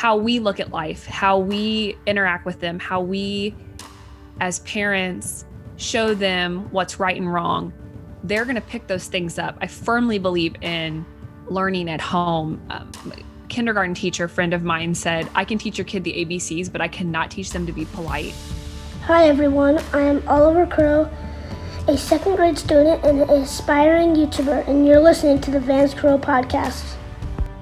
how we look at life, how we interact with them, how we as parents show them what's right and wrong, they're going to pick those things up. I firmly believe in learning at home. Kindergarten teacher friend of mine said, I can teach your kid the ABCs, but I cannot teach them to be polite. Hi everyone, I am Oliver Crow, a second grade student and an aspiring YouTuber, and you're listening to the Vance Crow Podcast.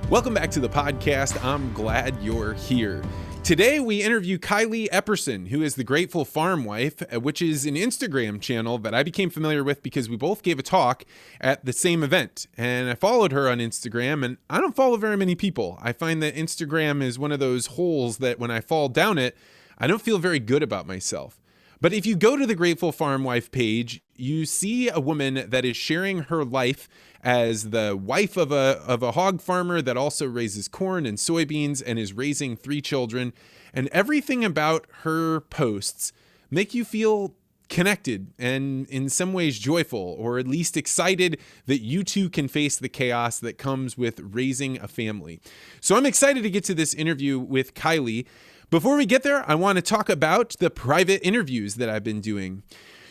Welcome back to the podcast. I'm glad you're here. Today we interview Kylie Epperson, who is the Grateful Farm Wife, which is an Instagram channel that I became familiar with because we both gave a talk at the same event. And I followed her on Instagram, and I don't follow very many people. I find that Instagram is one of those holes that when I fall down it, I don't feel very good about myself. But if you go to the Grateful Farm Wife page, you see a woman that is sharing her life as the wife of a hog farmer that also raises corn and soybeans and is raising 3 children. And everything about her posts make you feel connected and in some ways joyful, or at least excited that you too can face the chaos that comes with raising a family. So I'm excited to get to this interview with Kylie. Before we get there, I want to talk about the private interviews that I've been doing.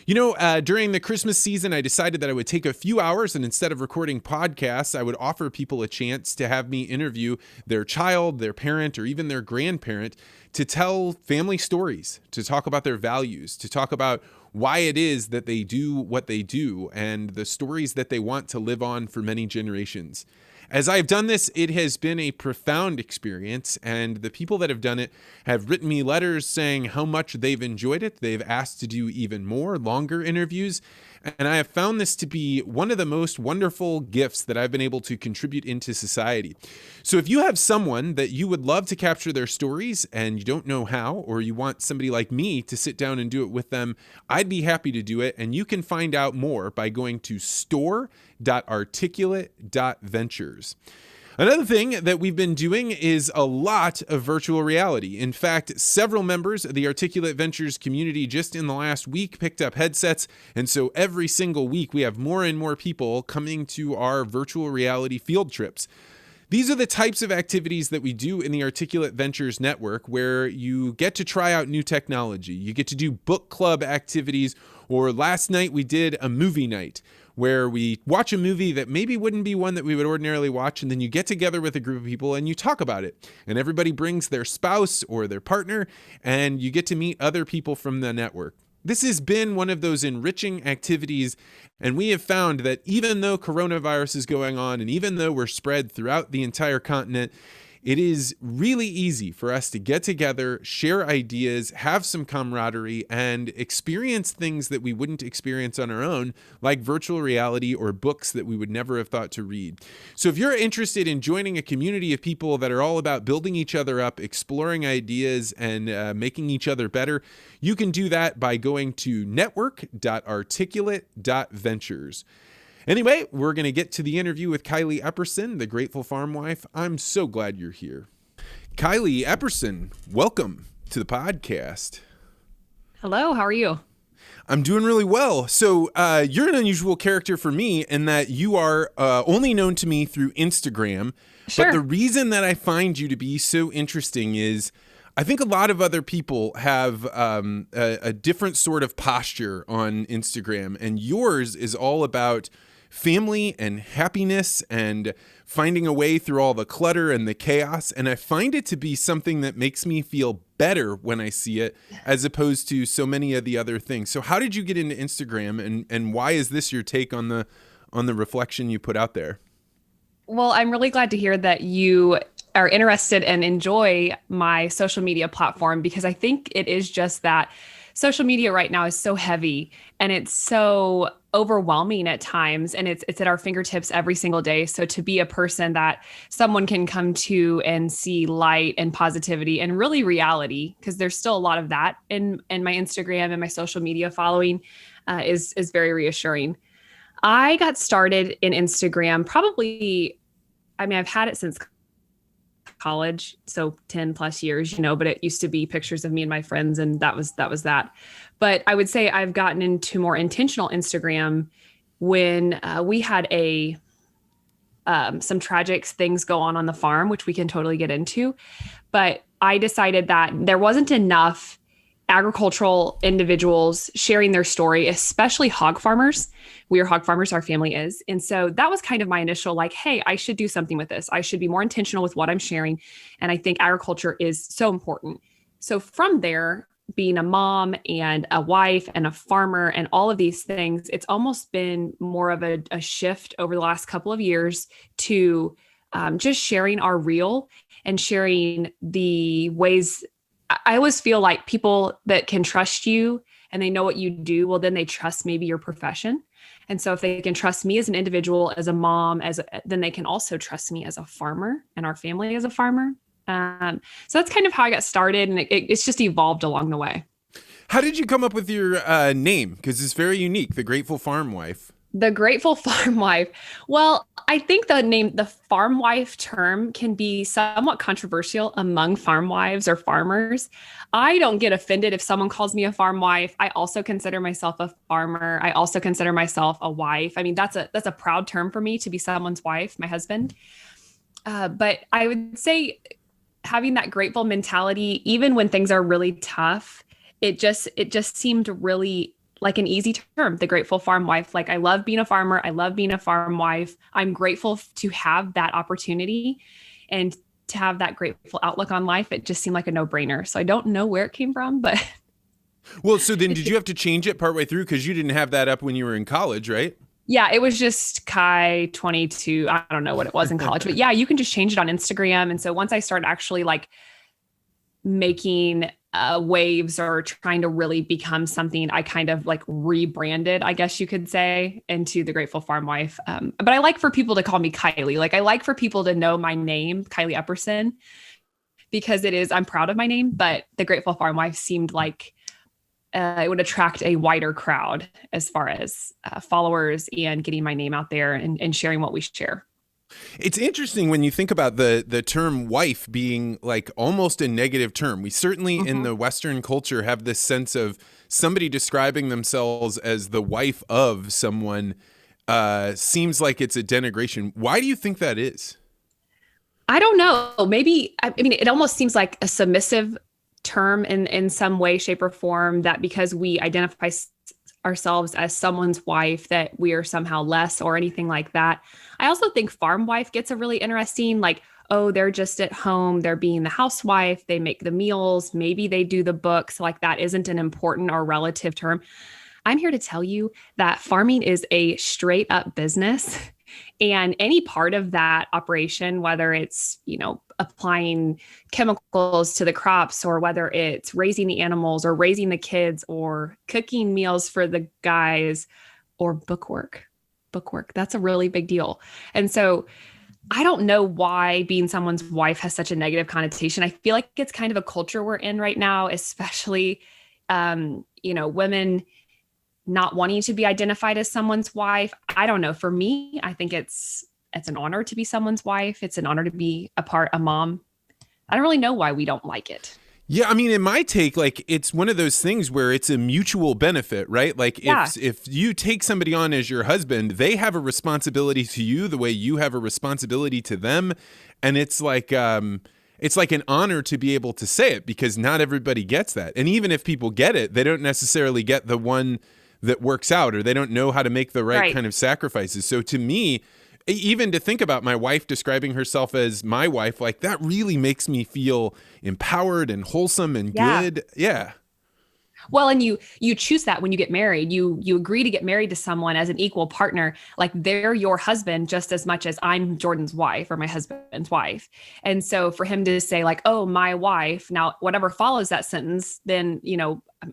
You know, during the Christmas season, I decided that I would take a few hours and instead of recording podcasts, I would offer people a chance to have me interview their child, their parent, or even their grandparent to tell family stories, to talk about their values, to talk about why it is that they do what they do and the stories that they want to live on for many generations. As I've done this, it has been a profound experience, and the people that have done it have written me letters saying how much they've enjoyed it. They've asked to do even more, longer interviews, and I have found this to be one of the most wonderful gifts that I've been able to contribute into society. So if you have someone that you would love to capture their stories and you don't know how, or you want somebody like me to sit down and do it with them, I'd be happy to do it, and you can find out more by going to store.articulate.ventures. Another thing that we've been doing is a lot of virtual reality. In fact, several members of the Articulate Ventures community just in the last week picked up headsets, and so every single week we have more and more people coming to our virtual reality field trips. These are the types of activities that we do in the Articulate Ventures network, where you get to try out new technology. You get to do book club activities, or last night we did a movie night, where we watch a movie that maybe wouldn't be one that we would ordinarily watch, and then you get together with a group of people and you talk about it. And everybody brings their spouse or their partner, and you get to meet other people from the network. This has been one of those enriching activities, and we have found that even though coronavirus is going on, and even though we're spread throughout the entire continent, it is really easy for us to get together, share ideas, have some camaraderie, and experience things that we wouldn't experience on our own, like virtual reality or books that we would never have thought to read. So if you're interested in joining a community of people that are all about building each other up, exploring ideas, and making each other better, you can do that by going to network.articulate.ventures. Anyway, we're going to get to the interview with Kylie Epperson, the Grateful Farm Wife. I'm so glad you're here. Kylie Epperson, welcome to the podcast. Hello, how are you? I'm doing really well. So you're an unusual character for me in that you are only known to me through Instagram. Sure. But the reason that I find you to be so interesting is I think a lot of other people have a different sort of posture on Instagram, and yours is all about family and happiness and finding a way through all the clutter and the chaos. And I find it to be something that makes me feel better when I see it, as opposed to so many of the other things. So how did you get into Instagram, and why is this your take on the reflection you put out there? Well, I'm really glad to hear that you are interested and enjoy my social media platform, because I think it is just that social media right now is so heavy and it's so overwhelming at times, and it's at our fingertips every single day. So to be a person that someone can come to and see light and positivity and really reality, because there's still a lot of that in my Instagram and my social media following, is very reassuring. I got started in Instagram I've had it since college, so 10 plus years, but it used to be pictures of me and my friends, and that was that. But I would say I've gotten into more intentional Instagram when we had a some tragic things go on the farm, which we can totally get into. But I decided that there wasn't enough agricultural individuals sharing their story, especially hog farmers. We are hog farmers, our family is. And so that was kind of my initial like, hey, I should do something with this. I should be more intentional with what I'm sharing. And I think agriculture is so important. So from there, being a mom and a wife and a farmer and all of these things, it's almost been more of a shift over the last couple of years to just sharing our real and sharing the ways. I always feel like people that can trust you and they know what you do, well, then they trust maybe your profession. And so if they can trust me as an individual, as a mom, then they can also trust me as a farmer and our family as a farmer. So that's kind of how I got started, and it's just evolved along the way. How did you come up with your name? Because it's very unique, The Grateful Farm Wife. The Grateful Farm Wife. Well, I think the farm wife term can be somewhat controversial among farm wives or farmers. I don't get offended if someone calls me a farm wife. I also consider myself a farmer. I also consider myself a wife. I mean, that's a proud term for me to be someone's wife, my husband. But I would say having that grateful mentality, even when things are really tough, it just seemed really like an easy term, the Grateful Farm Wife. Like, I love being a farmer. I love being a farm wife. I'm grateful to have that opportunity and to have that grateful outlook on life. It just seemed like a no-brainer. So I don't know where it came from, but. Well, so then did you have to change it partway through? Because you didn't have that up when you were in college, right? Yeah, it was just Kai 22. I don't know what it was in college, but yeah, you can just change it on Instagram. And so once I started actually like making waves or trying to really become something, I kind of like rebranded, I guess you could say, into the Grateful Farm Wife. But I like for people to call me Kylie. Like, I like for people to know my name, Kylie Epperson, because I'm proud of my name, but the Grateful Farm Wife seemed like it would attract a wider crowd as far as followers and getting my name out there and sharing what we share. It's interesting when you think about the term wife being like almost a negative term. We certainly in the Western culture have this sense of somebody describing themselves as the wife of someone seems like it's a denigration. Why do you think that is? I don't know. Maybe, I mean, it almost seems like a submissive term in some way, shape, or form, that because we identify ourselves as someone's wife that we are somehow less or anything like that. I also think farm wife gets a really interesting, like, oh, they're just at home, they're being the housewife, they make the meals, maybe they do the books, like that isn't an important or relative term. I'm here to tell you that farming is a straight up business. And any part of that operation, whether it's, applying chemicals to the crops, or whether it's raising the animals or raising the kids or cooking meals for the guys, or bookwork, that's a really big deal. And so I don't know why being someone's wife has such a negative connotation. I feel like it's kind of a culture we're in right now, especially, women not wanting to be identified as someone's wife. I don't know. For me, I think it's an honor to be someone's wife. It's an honor to be a mom. I don't really know why we don't like it. Yeah, I mean, in my take, like, it's one of those things where it's a mutual benefit, right? Like, if you take somebody on as your husband, they have a responsibility to you the way you have a responsibility to them. And it's like an honor to be able to say it, because not everybody gets that. And even if people get it, they don't necessarily get the one that works out, or they don't know how to make the right kind of sacrifices. So to me, even to think about my wife describing herself as my wife, like, that really makes me feel empowered and wholesome and good. Yeah. Well, and you choose that when you get married. You agree to get married to someone as an equal partner. Like, they're your husband just as much as I'm Jordan's wife or my husband's wife. And so for him to say like, oh, my wife, now whatever follows that sentence, then,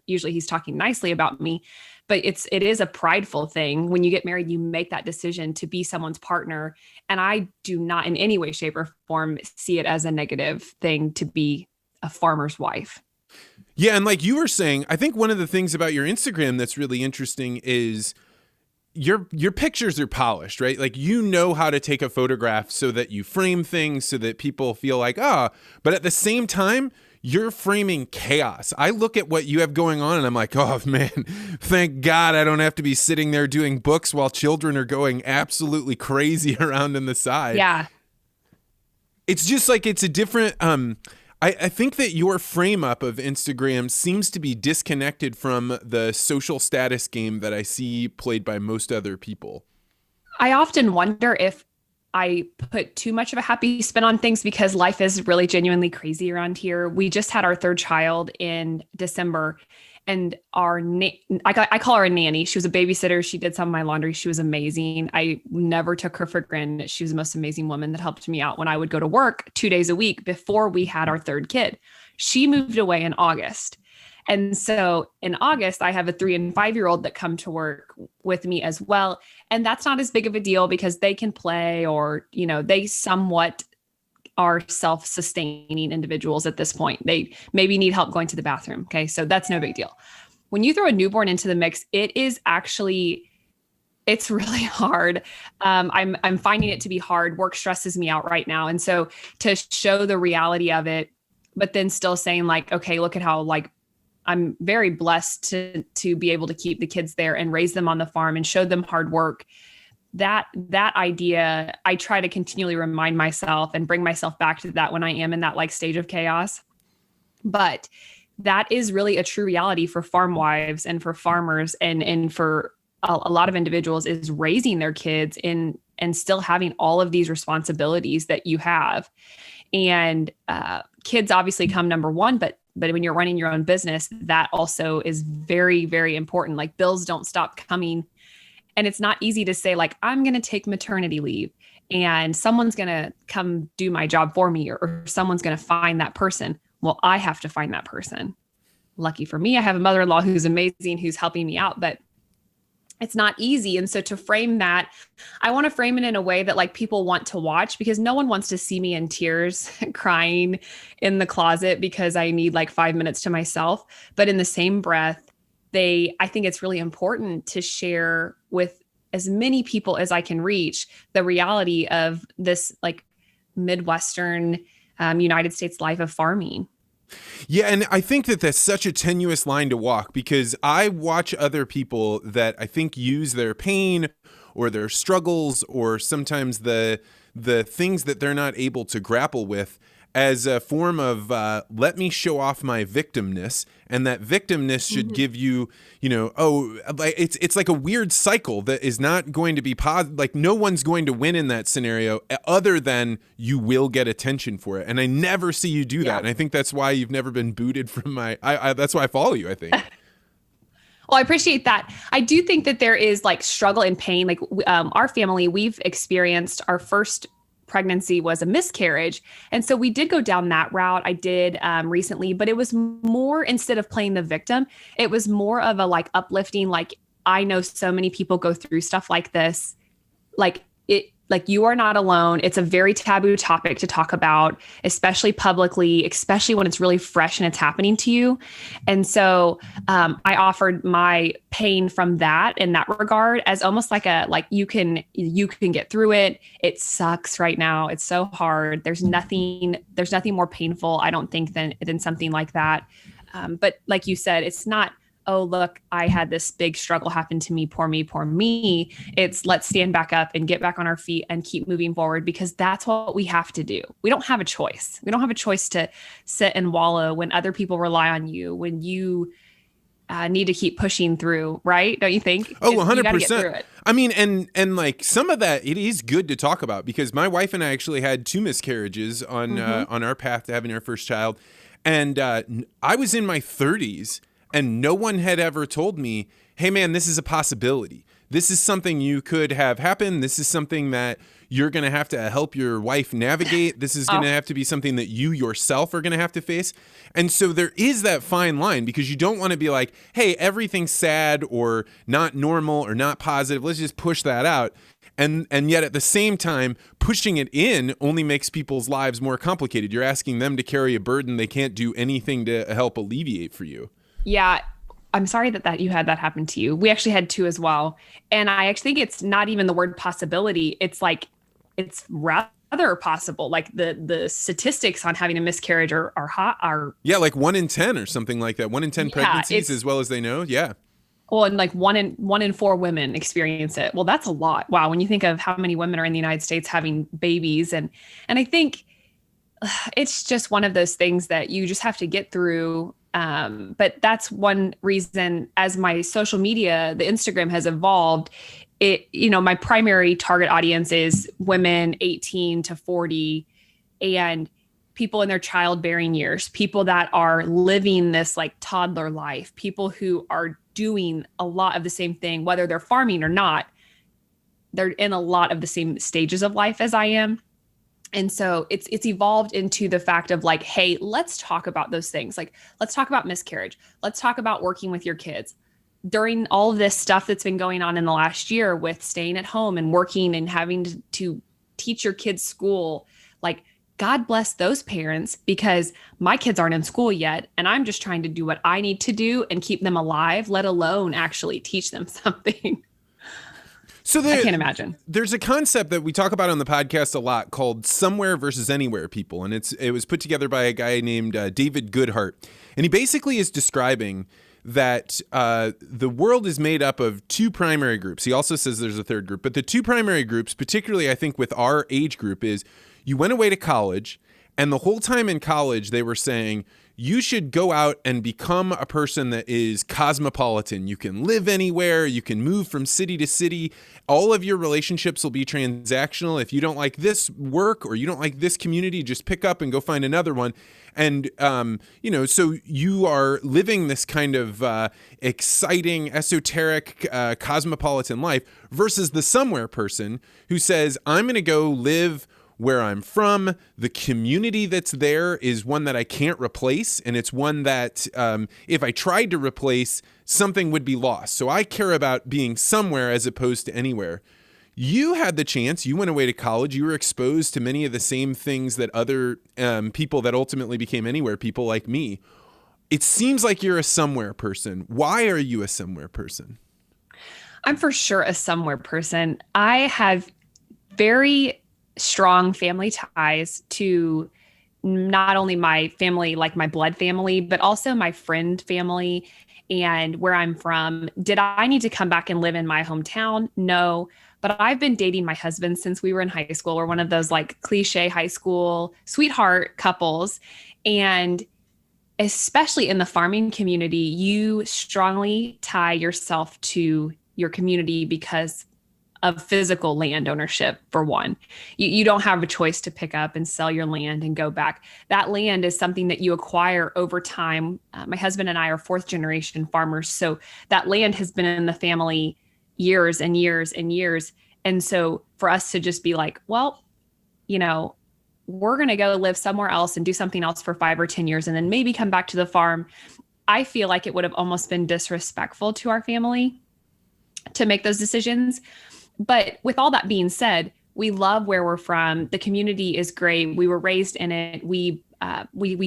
usually he's talking nicely about me. But it is a prideful thing. When you get married, you make that decision to be someone's partner. And I do not in any way, shape, or form see it as a negative thing to be a farmer's wife. Yeah. And like you were saying, I think one of the things about your Instagram that's really interesting is your pictures are polished, right? Like, you know how to take a photograph so that you frame things so that people feel like, but at the same time, you're framing chaos. I look at what you have going on and I'm like, oh man, thank God I don't have to be sitting there doing books while children are going absolutely crazy around in the side. Yeah. It's just like, it's a different, I think that your frame up of Instagram seems to be disconnected from the social status game that I see played by most other people. I often wonder if I put too much of a happy spin on things because life is really genuinely crazy around here. We just had our third child in December, and I call her a nanny. She was a babysitter. She did some of my laundry. She was amazing. I never took her for granted. She was the most amazing woman that helped me out when I would go to work 2 days a week before we had our third kid. She moved away in August. And so in August, I have a 3 and 5-year-old that come to work with me as well. And that's not as big of a deal because they can play, or, they somewhat are self-sustaining individuals at this point. They maybe need help going to the bathroom. Okay. So that's no big deal. When you throw a newborn into the mix, it's really hard. I'm finding it to be hard. Work stresses me out right now. And so to show the reality of it, but then still saying like, okay, look at how I'm very blessed to be able to keep the kids there and raise them on the farm and show them hard work. That idea, I try to continually remind myself and bring myself back to that when I am in that stage of chaos. But that is really a true reality for farm wives and for farmers and for a lot of individuals, is raising their kids and still having all of these responsibilities that you have. And kids obviously come number one, but when you're running your own business, that also is very, very important. Like, bills don't stop coming. And it's not easy to say, I'm going to take maternity leave and someone's going to come do my job for me, or someone's going to find that person. Well, I have to find that person. Lucky for me, I have a mother-in-law who's amazing, who's helping me out, but it's not easy. And so to frame that, I want to frame it in a way that people want to watch, because no one wants to see me in tears crying in the closet because I need 5 minutes to myself. But in the same breath, I think it's really important to share with as many people as I can reach the reality of this Midwestern United States life of farming. Yeah, and I think that that's such a tenuous line to walk, because I watch other people that I think use their pain or their struggles or sometimes the things that they're not able to grapple with as a form of let me show off my victimness, and that victimness should give you, it's like a weird cycle that is not going to be positive. No one's going to win in that scenario other than you will get attention for it. And I never see you do that. And I think that's why you've never been booted from that's why I follow you, I think. Well, I appreciate that. I do think that there is struggle and pain. Our family, we've experienced our first pregnancy was a miscarriage. And so we did go down that route. I did recently, but it was more, instead of playing the victim, it was more of a uplifting, I know so many people go through stuff like this. You are not alone. It's a very taboo topic to talk about, especially publicly, especially when it's really fresh and it's happening to you. And so I offered my pain from that in that regard as almost you can get through it. It sucks right now. It's so hard. There's nothing more painful, I don't think, than something like that. But like you said, it's not, oh, look, I had this big struggle happen to me, poor me, poor me. It's let's stand back up and get back on our feet and keep moving forward, because that's what we have to do. We don't have a choice. We don't have a choice to sit and wallow when other people rely on you, when you need to keep pushing through, right? Don't you think? Oh, 100%. You gotta get through it. I mean, and some of that, it is good to talk about, because my wife and I actually had 2 miscarriages on our path to having our first child. And I was in my 30s. And no one had ever told me, hey, man, this is a possibility. This is something you could have happen. This is something that you're going to have to help your wife navigate. This is going to have to be something that you yourself are going to have to face. And so there is that fine line, because you don't want to be like, hey, everything's sad or not normal or not positive. Let's just push that out. And yet at the same time, pushing it in only makes people's lives more complicated. You're asking them to carry a burden they can't do anything to help alleviate for you. Yeah, I'm sorry that you had that happen to you. We actually had 2 as well. And I actually think it's not even the word possibility. It's it's rough. other possible, like the statistics on having a miscarriage are hot, are Yeah, like 1 in 10 or something like that. 1 in 10 yeah, pregnancies, as well as they know. Yeah. well, and like one in four women experience it. Well, that's a lot. Wow. When you think of how many women are in the United States having babies, and I think it's just one of those things that you just have to get through. But that's one reason, as my social media, the Instagram has evolved, my primary target audience is women 18 to 40 and people in their childbearing years, people that are living this like toddler life, people who are doing a lot of the same thing, whether they're farming or not. They're in a lot of the same stages of life as I am. And so it's evolved into the fact of like, hey, let's talk about those things. Like, let's talk about miscarriage. Let's talk about working with your kids. During all of this stuff that's been going on in the last year with staying at home and working and having to teach your kids school, like, God bless those parents, because my kids aren't in school yet. And I'm just trying to do what I need to do and keep them alive, let alone actually teach them something. So I can't imagine. There's a concept that we talk about on the podcast a lot called somewhere versus anywhere people. And it was put together by a guy named David Goodhart. And he basically is describing that the world is made up of two primary groups. He also says there's a third group. But the two primary groups, particularly I think with our age group, is you went away to college, and the whole time in college they were saying, you should go out and become a person that is cosmopolitan. You can live anywhere. You can move from city to city. All of your relationships will be transactional. If you don't like this work or you don't like this community, just pick up and go find another one. And, so you are living this kind of exciting, esoteric, cosmopolitan life versus the somewhere person who says, I'm going to go live where I'm from. The community that's there is one that I can't replace. And it's one that if I tried to replace, something would be lost. So I care about being somewhere as opposed to anywhere. You had the chance. You went away to college. You were exposed to many of the same things that other people that ultimately became anywhere people like me. It seems like you're a somewhere person. Why are you a somewhere person? I'm for sure a somewhere person. I have very strong family ties to not only my family, like my blood family, but also my friend family and where I'm from. Did I need to come back and live in my hometown? No, but I've been dating my husband since we were in high school. We're one of those like cliche high school sweetheart couples. And especially in the farming community, you strongly tie yourself to your community because of physical land ownership, for one. You don't have a choice to pick up and sell your land and go back. That land is something that you acquire over time. My husband and I are fourth generation farmers. So that land has been in the family years and years and years. And so for us to just be like, well, we're going to go live somewhere else and do something else for 5 or 10 years and then maybe come back to the farm, I feel like it would have almost been disrespectful to our family to make those decisions. But with all that being said, we love where we're from. The community is great. We were raised in it. We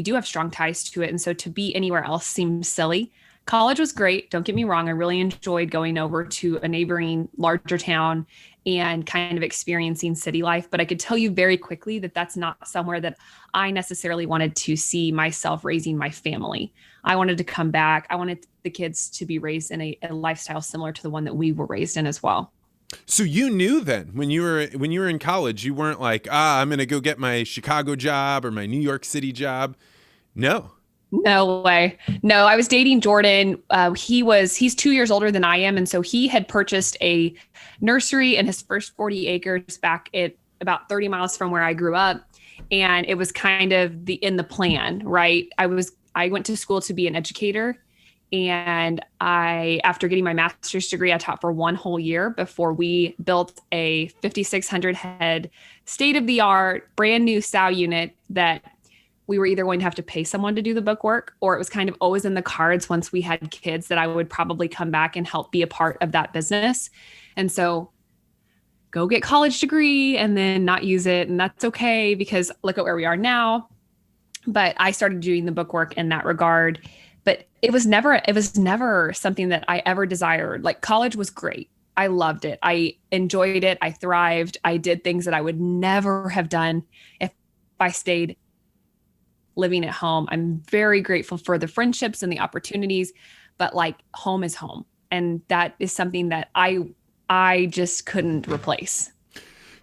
do have strong ties to it. And so to be anywhere else seems silly. College was great. Don't get me wrong. I really enjoyed going over to a neighboring larger town and kind of experiencing city life. But I could tell you very quickly that that's not somewhere that I necessarily wanted to see myself raising my family. I wanted to come back. I wanted the kids to be raised in a lifestyle similar to the one that we were raised in as well. So you knew then when you were in college, you weren't like, I'm going to go get my Chicago job or my New York City job. No. No way. No, I was dating Jordan. He's 2 years older than I am. And so he had purchased a nursery in his first 40 acres back at about 30 miles from where I grew up. And it was kind of in the plan, right? I went to school to be an educator. And after getting my master's degree, I taught for 1 whole year before we built a 5,600 head state-of-the-art brand new sow unit that we were either going to have to pay someone to do the book work, or it was kind of always in the cards once we had kids that I would probably come back and help be a part of that business. And so go get college degree and then not use it. And that's okay, because look at where we are now. But I started doing the book work in that regard. But it was never something that I ever desired. Like, college was great. I loved it. I enjoyed it. I thrived. I did things that I would never have done if I stayed living at home. I'm very grateful for the friendships and the opportunities, but like home is home. And that is something that I just couldn't replace.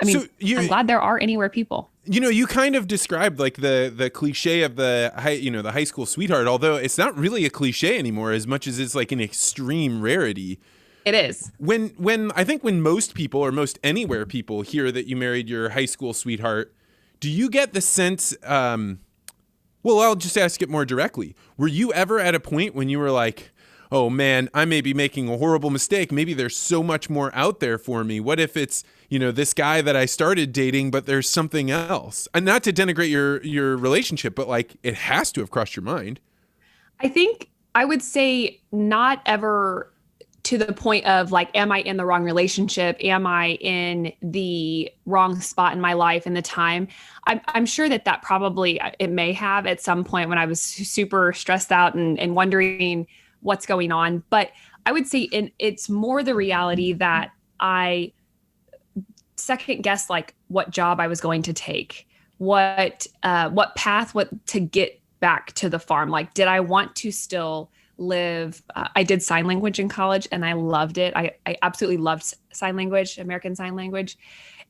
I mean, so I'm glad there are anywhere people. You kind of described like the cliche of the high school sweetheart, although it's not really a cliche anymore as much as it's like an extreme rarity. It is. When I think when most people or most anywhere people hear that you married your high school sweetheart, do you get the sense, well, I'll just ask it more directly. Were you ever at a point when you were like, oh man, I may be making a horrible mistake. Maybe there's so much more out there for me. What if it's, this guy that I started dating, but there's something else? And not to denigrate your relationship, but like it has to have crossed your mind. I think I would say not ever to the point of like, am I in the wrong relationship? Am I in the wrong spot in my life in the time? I'm sure that probably it may have at some point when I was super stressed out and wondering what's going on. But I would say it's more the reality that I second guessed like what job I was going to take, what path, to get back to the farm. Like, did I want to still live? I did sign language in college and I loved it. I absolutely loved sign language, American Sign Language.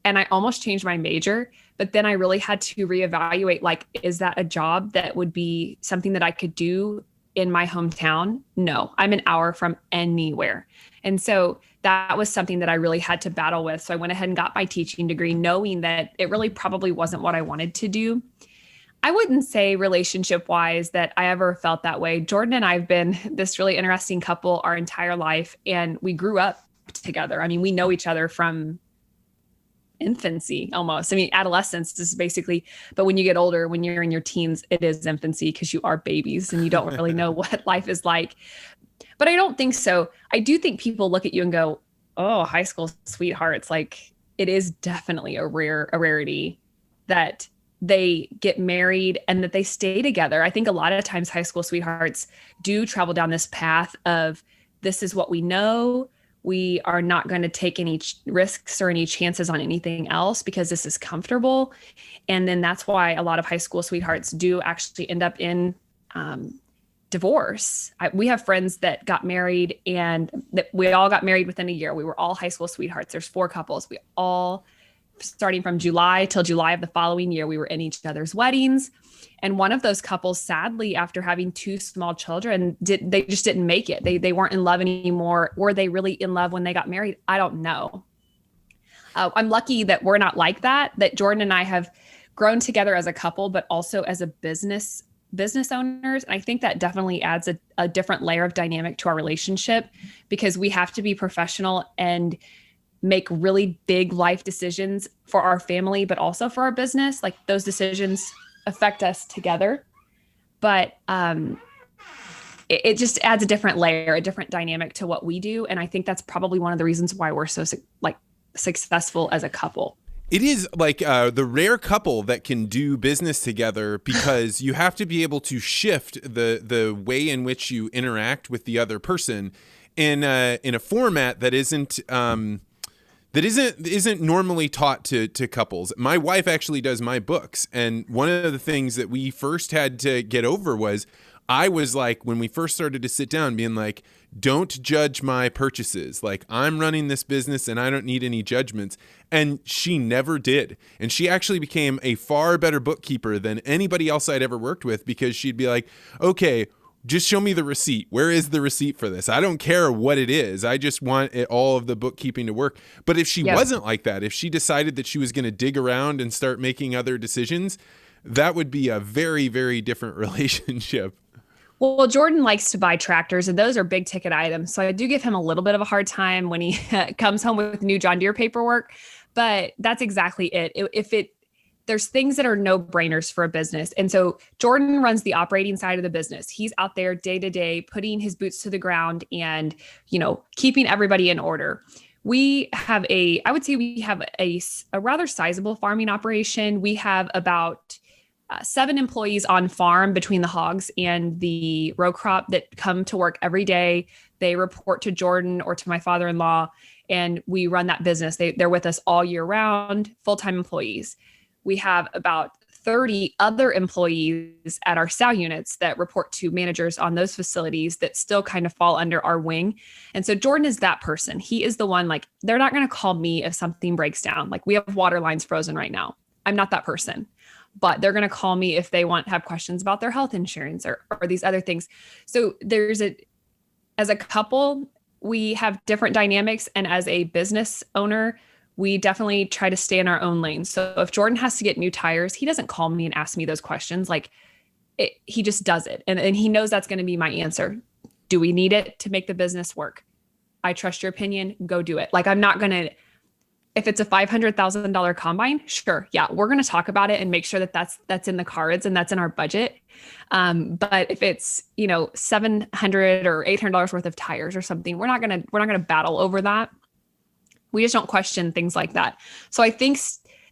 And I almost changed my major, but then I really had to reevaluate, like, is that a job that would be something that I could do in my hometown? No, I'm an hour from anywhere. And so that was something that I really had to battle with. So I went ahead and got my teaching degree, knowing that it really probably wasn't what I wanted to do. I wouldn't say relationship wise that I ever felt that way. Jordan and I have been this really interesting couple our entire life, and we grew up together. I mean, we know each other from infancy almost. I mean, adolescence is basically, but when you get older, when you're in your teens, it is infancy because you are babies and you don't really know what life is like. But I don't think so. I do think people look at you and go, oh, high school sweethearts. Like, it is definitely a rarity that they get married and that they stay together. I think a lot of times high school sweethearts do travel down this path of, this is what we know. We are not going to take any risks or any chances on anything else because this is comfortable. And then that's why a lot of high school sweethearts do actually end up in divorce. We have friends that got married and that we all got married within a year. We were all high school sweethearts. There's 4 couples. We all, starting from July till July of the following year, we were in each other's weddings. And one of those couples, sadly, after having 2 small children, they just didn't make it. They weren't in love anymore. Were they really in love when they got married? I don't know. I'm lucky that we're not like that Jordan and I have grown together as a couple, but also as a business owners. And I think that definitely adds a different layer of dynamic to our relationship, because we have to be professional and make really big life decisions for our family, but also for our business. Like, those decisions affect us together, but it just adds a different layer, a different dynamic to what we do. And I think that's probably one of the reasons why we're so successful as a couple. It is like the rare couple that can do business together, because you have to be able to shift the way in which you interact with the other person in a format that isn't normally taught to couples. My wife actually does my books, and one of the things that we first had to get over was, I was like, when we first started to sit down, being like, don't judge my purchases. Like, I'm running this business and I don't need any judgments. And she never did. And she actually became a far better bookkeeper than anybody else I'd ever worked with, because she'd be like, okay, just show me the receipt. Where is the receipt for this? I don't care what it is. I just want all of the bookkeeping to work. But if she wasn't like that, if she decided that she was going to dig around and start making other decisions, that would be a very, very different relationship. Well, Jordan likes to buy tractors, and those are big ticket items. So I do give him a little bit of a hard time when he comes home with new John Deere paperwork, but that's exactly it. There's things that are no brainers for a business. And so Jordan runs the operating side of the business. He's out there day to day, putting his boots to the ground and, keeping everybody in order. I would say we have a rather sizable farming operation. We have about 7 employees on farm between the hogs and the row crop that come to work every day. They report to Jordan or to my father-in-law. and we run that business. They're with us all year round, full-time employees. We have about 30 other employees at our SAL units that report to managers on those facilities that still kind of fall under our wing. And so Jordan is that person. He is the one, like, they're not going to call me if something breaks down. Like, we have water lines frozen right now. I'm not that person, but they're going to call me if they have questions about their health insurance or these other things. So as a couple, we have different dynamics. And as a business owner, we definitely try to stay in our own lane. So if Jordan has to get new tires, he doesn't call me and ask me those questions. Like, he just does it. And he knows that's going to be my answer. Do we need it to make the business work? I trust your opinion. Go do it. Like, I'm not going to, if it's a $500,000 combine, sure. Yeah. We're going to talk about it and make sure that that's in the cards and that's in our budget. But if it's, $700 or $800 worth of tires or something, we're not going to battle over that. We just don't question things like that. So I think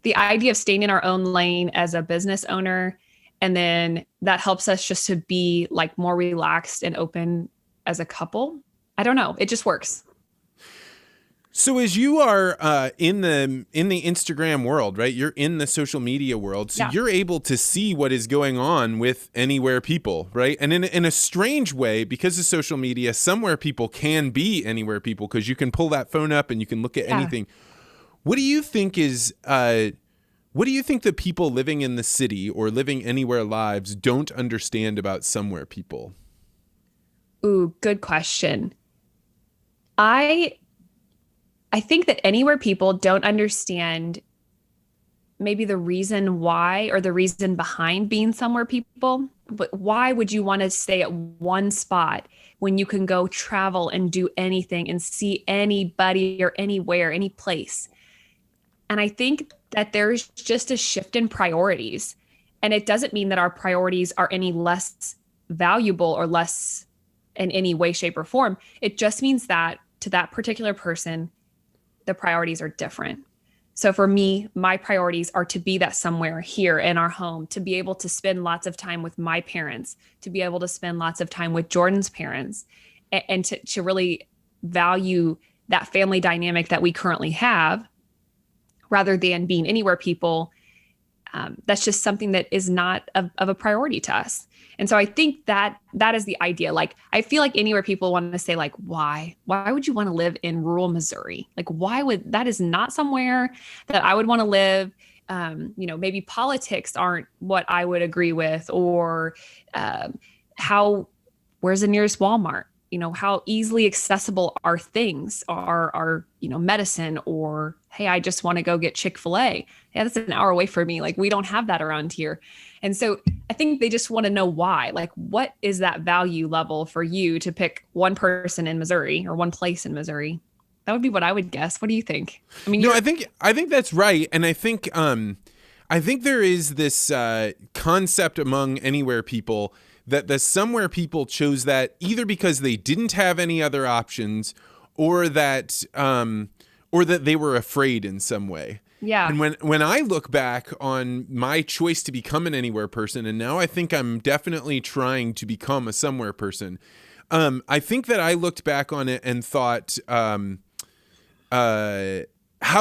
the idea of staying in our own lane as a business owner, and then that helps us just to be like more relaxed and open as a couple. I don't know. It just works. So as you are in the Instagram world, right? You're in the social media world, so you're able to see what is going on with Anywhere people, right? And in a strange way, because of social media, somewhere people can be Anywhere people because you can pull that phone up and you can look at anything. What do you think what do you think the people living in the city or living anywhere lives don't understand about Somewhere people? Ooh, good question. I think that Anywhere people don't understand maybe the reason why or the reason behind being Somewhere people. But why would you want to stay at one spot when you can go travel and do anything and see anybody or anywhere, any place? And I think that there's just a shift in priorities. And it doesn't mean that our priorities are any less valuable or less in any way, shape, or form. It just means that to that particular person, the priorities are different. So for me, my priorities are to be that somewhere here in our home, to be able to spend lots of time with my parents, to be able to spend lots of time with Jordan's parents, and to really value that family dynamic that we currently have, rather than being Anywhere people. That's just something that is not of a priority to us. And so I think that is the idea. Like, I feel like Anywhere people want to say, like, why would you want to live in rural Missouri? Like, that is not somewhere that I would want to live. Maybe politics aren't what I would agree with, or where's the nearest Walmart? How easily accessible are things, are medicine, or, hey, I just want to go get Chick-fil-A. Yeah, that's an hour away from me. Like, we don't have that around here. And so I think they just want to know why. Like, what is that value level for you to pick one person in Missouri or one place in Missouri? That would be what I would guess. What do you think? I mean, I think that's right. And I think there is this concept among Anywhere people that the Somewhere people chose that either because they didn't have any other options, or that they were afraid in some way. Yeah. And when I look back on my choice to become an Anywhere person, and now I think I'm definitely trying to become a Somewhere person, I think that I looked back on it and thought, how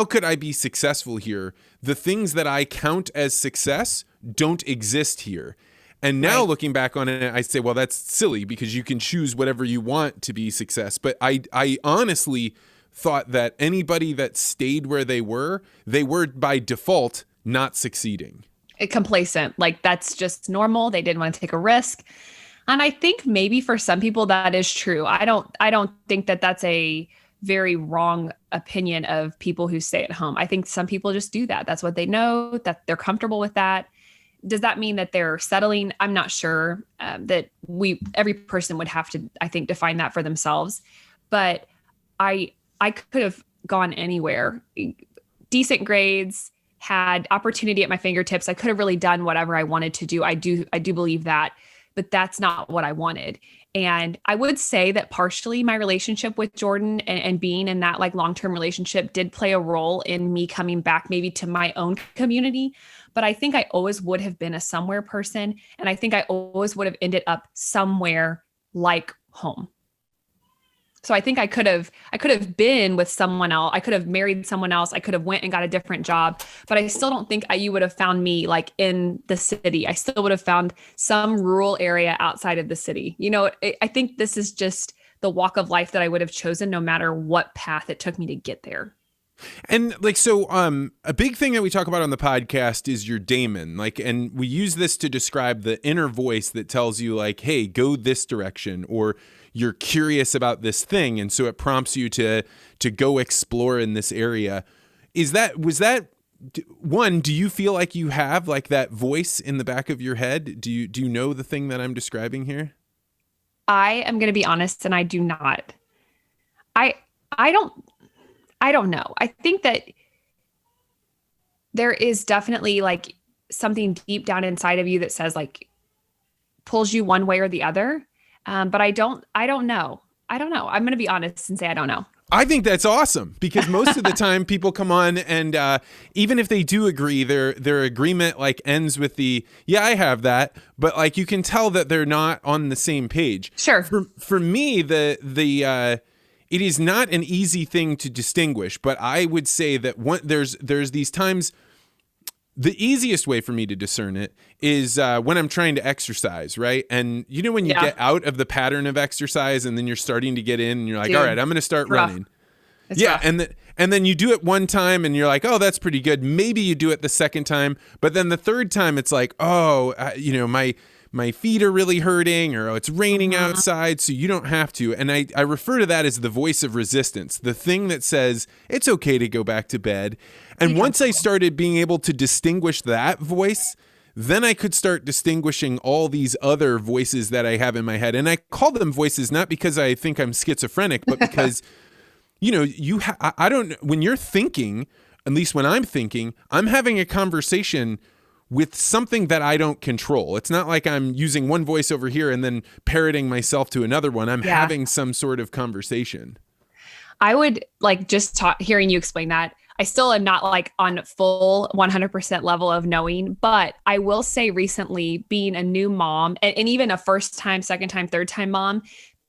could I be successful here? The things that I count as success don't exist here. And now looking back on it, I say, well, that's silly because you can choose whatever you want to be success. But I honestly thought that anybody that stayed where they were by default not succeeding. Complacent. Like, that's just normal. They didn't want to take a risk. And I think maybe for some people that is true. I don't think that that's a very wrong opinion of people who stay at home. I think some people just do that. That's what they know, that they're comfortable with that. Does that mean that they're settling? I'm not sure. That every person would have to, I think, define that for themselves. But I could have gone anywhere. Decent grades, had opportunity at my fingertips. I could have really done whatever I wanted to do. I do believe that, but that's not what I wanted. And I would say that partially my relationship with Jordan and being in that like long-term relationship did play a role in me coming back maybe to my own community. But I think I always would have been a Somewhere person. And I think I always would have ended up somewhere like home. So I think I could have been with someone else. I could have married someone else. I could have went and got a different job, but I still don't think you would have found me like in the city. I still would have found some rural area outside of the city. I think this is just the walk of life that I would have chosen no matter what path it took me to get there. And like, so, a big thing that we talk about on the podcast is your daemon, like, and we use this to describe the inner voice that tells you like, hey, go this direction, or you're curious about this thing. And so it prompts you to go explore in this area. Was that one, do you feel like you have like that voice in the back of your head? Do you know the thing that I'm describing here? I am going to be honest, and I do not. I don't know. I think that there is definitely like something deep down inside of you that says like pulls you one way or the other. But I don't know. I'm going to be honest and say I don't know. I think that's awesome, because most of the time people come on and even if they do agree, their agreement like ends with yeah, I have that, but like you can tell that they're not on the same page. Sure. For me, it is not an easy thing to distinguish, but I would say that there's these times. The easiest way for me to discern it is when I'm trying to exercise, right? And when you get out of the pattern of exercise and then you're starting to get in and you're like, all right, I'm going to start running. It's rough. And then you do it one time and you're like, oh, that's pretty good. Maybe you do it the second time, but then the third time it's like, oh, my feet are really hurting, or it's raining outside, so you don't have to. And I refer to that as the voice of resistance, the thing that says it's okay to go back to bed. And once I started being able to distinguish that voice, then I could start distinguishing all these other voices that I have in my head. And I call them voices not because I think I'm schizophrenic, but because, I don't, when you're thinking, at least when I'm thinking, I'm having a conversation with something that I don't control. It's not like I'm using one voice over here and then parroting myself to another one. I'm having some sort of conversation. I would like just hearing you explain that. I still am not like on full 100% level of knowing, but I will say recently being a new mom and even a first time, second time, third time mom,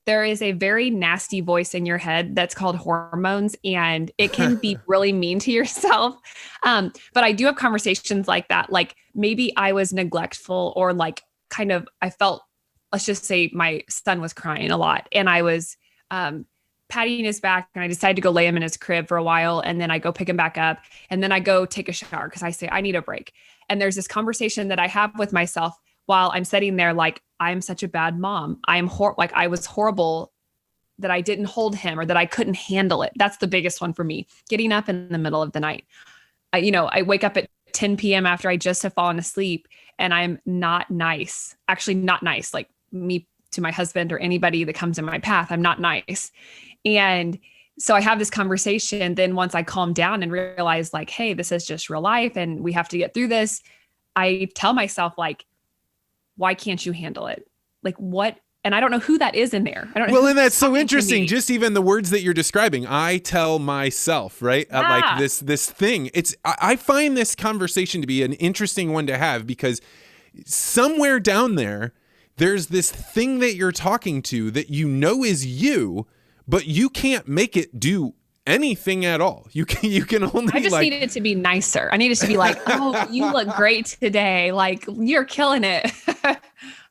there is a very nasty voice in your head that's called hormones, and it can be really mean to yourself. But I do have conversations like that. Like maybe I was neglectful, or like kind of, I felt, let's just say my son was crying a lot and I was, patting his back, and I decided to go lay him in his crib for a while. And then I go pick him back up, and then I go take a shower because I say, I need a break. And there's this conversation that I have with myself while I'm sitting there, like, I'm such a bad mom. I was horrible that I didn't hold him, or that I couldn't handle it. That's the biggest one for me. Getting up in the middle of the night. I wake up at 10 p.m. after I just have fallen asleep, and I'm not nice. Actually, not nice. Like me to my husband or anybody that comes in my path, I'm not nice. And so I have this conversation. Then once I calm down and realize like, hey, this is just real life and we have to get through this, I tell myself like, why can't you handle it? Like what? And I don't know who that is in there. I don't know. Well, and that's so interesting. Just even the words that you're describing, I tell myself, right? Like this thing. I find this conversation to be an interesting one to have, because somewhere down there's this thing that you're talking to that is you, but you can't make it do anything at all. You can only. I just need it to be nicer. I need it to be like, oh, you look great today. Like you're killing it.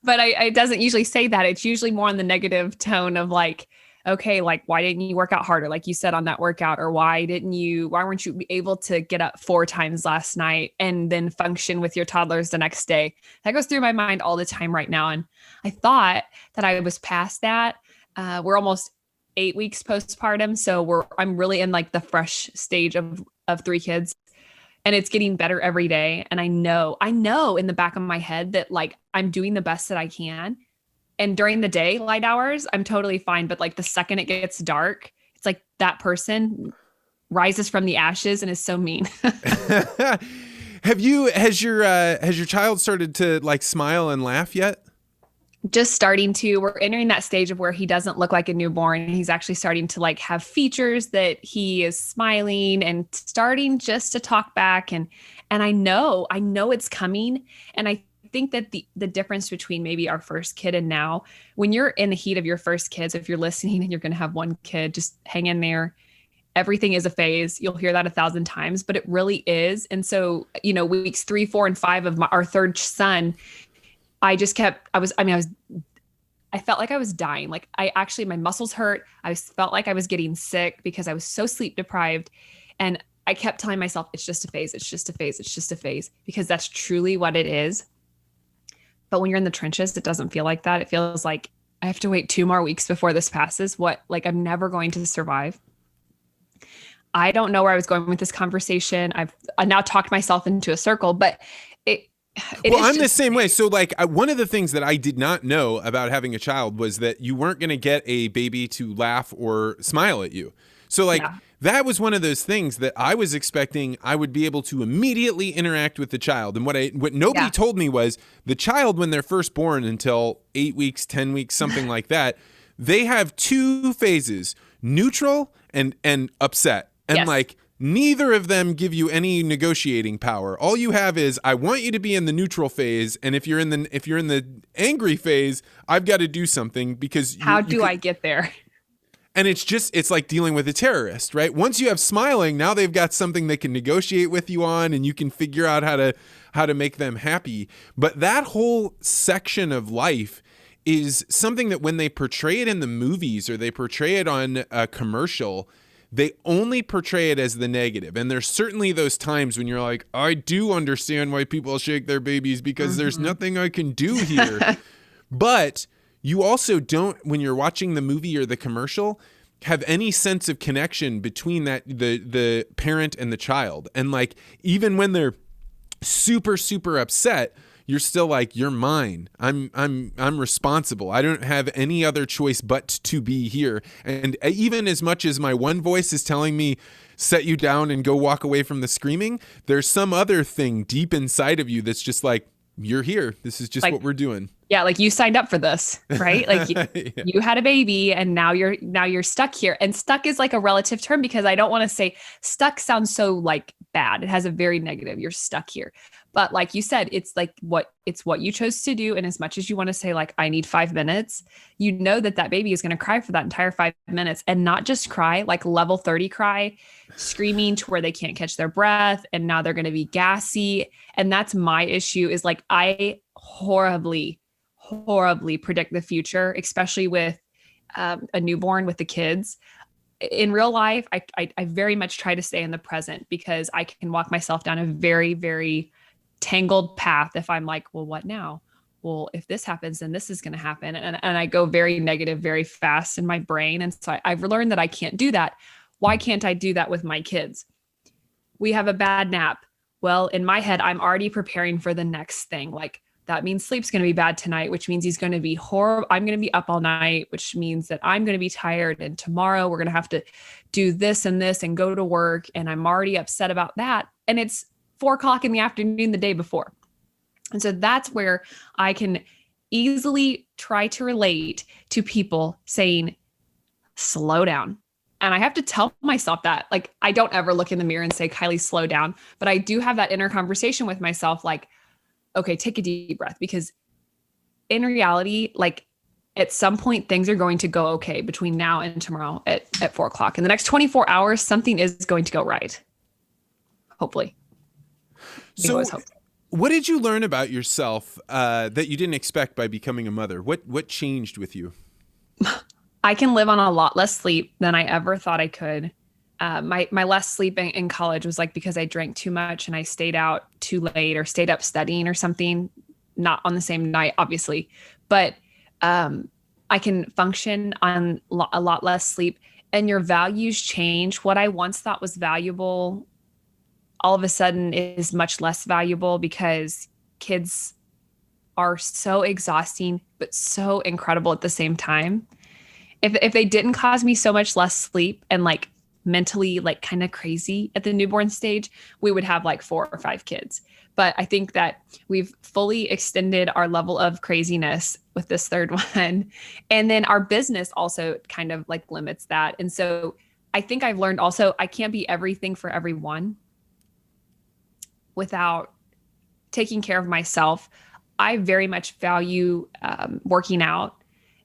But it doesn't usually say that. It's usually more on the negative tone of like, okay, like why didn't you work out harder? Like you said on that workout, or why weren't you able to get up 4 times last night and then function with your toddlers the next day? That goes through my mind all the time right now. And I thought that I was past that. We're almost 8 weeks postpartum. So I'm really in like the fresh stage of 3 kids, and it's getting better every day. And I know in the back of my head that like, I'm doing the best that I can. And during the day, light hours, I'm totally fine. But like the second it gets dark, it's like that person rises from the ashes and is so mean. Has your child started to like smile and laugh yet? Just starting to. We're entering that stage of where he doesn't look like a newborn. He's actually starting to like have features that he is smiling and starting just to talk back. And I know it's coming. And I think that the difference between maybe our first kid and now, when you're in the heat of your first kids, if you're listening and you're going to have one kid, just hang in there. Everything is a phase. You'll hear that 1,000 times, but it really is. And so, weeks 3, 4, and 5 of our third son, I felt like I was dying. Like my muscles hurt. I felt like I was getting sick because I was so sleep deprived. And I kept telling myself, it's just a phase. It's just a phase. It's just a phase, because that's truly what it is. But when you're in the trenches, it doesn't feel like that. It feels like I have to wait 2 more weeks before this passes. I'm never going to survive. I don't know where I was going with this conversation. I now talked myself into a circle, but I'm the same way. So one of the things that I did not know about having a child was that you weren't going to get a baby to laugh or smile at you. So that was one of those things that I was expecting I would be able to immediately interact with the child. And what nobody told me was the child, when they're first born until 8 weeks, 10 weeks, something like that, they have 2 phases, neutral and upset. And neither of them give you any negotiating power. All you have is, I want you to be in the neutral phase, and if you're in the angry phase, I've got to do something, because how do I get there? And it's like dealing with a terrorist, right? Once you have smiling, now they've got something they can negotiate with you on, and you can figure out how to make them happy. But that whole section of life is something that when they portray it in the movies or they portray it on a commercial, they only portray it as the negative. And there's certainly those times when you're like, I do understand why people shake their babies, because there's nothing I can do here. But you also don't, when you're watching the movie or the commercial, have any sense of connection between the parent and the child. And even when they're super, super upset, you're still like, you're mine. I'm responsible. I don't have any other choice but to be here. And even as much as my one voice is telling me, set you down and go walk away from the screaming, there's some other thing deep inside of you that's just like, you're here. This is just what we're doing. Yeah, you signed up for this, right? You had a baby, and now you're stuck here. And stuck is a relative term, because I don't want to say stuck sounds so bad. It has a very negative. You're stuck here. But like you said, it's what you chose to do. And as much as you want to say I need 5 minutes, you know that baby is going to cry for that entire 5 minutes, and not just cry, level 30 cry, screaming to where they can't catch their breath. And now they're going to be gassy. And that's my issue, is I horribly predict the future, especially with a newborn, with the kids. In real life, I very much try to stay in the present, because I can walk myself down a very, very tangled path if I'm like, well, what now? Well, if this happens, then this is going to happen. And I go very negative very fast in my brain. And so I've learned that I can't do that. Why can't I do that with my kids? We have a bad nap. Well, in my head, I'm already preparing for the next thing. That means sleep's going to be bad tonight, which means he's going to be horrible. I'm going to be up all night, which means that I'm going to be tired. And tomorrow we're going to have to do this and this and go to work. And I'm already upset about that. And it's 4:00 in the afternoon the day before. And so that's where I can easily try to relate to people saying, slow down. And I have to tell myself that. I don't ever look in the mirror and say, Kylie, slow down. But I do have that inner conversation with myself, okay, take a deep breath, because in reality, at some point things are going to go okay between now and tomorrow at 4:00. In the next 24 hours, something is going to go right. Hopefully. So what did you learn about yourself that you didn't expect by becoming a mother? What changed with you? I can live on a lot less sleep than I ever thought I could. My less sleep in college was because I drank too much and I stayed out too late or stayed up studying or something, not on the same night, obviously, but I can function on a lot less sleep, and your values change. What I once thought was valuable all of a sudden is much less valuable, because kids are so exhausting, but so incredible at the same time. If they didn't cause me so much less sleep and mentally kind of crazy at the newborn stage, we would have 4 or 5 kids. But I think that we've fully extended our level of craziness with this third one. And then our business also kind of limits that. And so I think I've learned also, I can't be everything for everyone without taking care of myself. I very much value working out,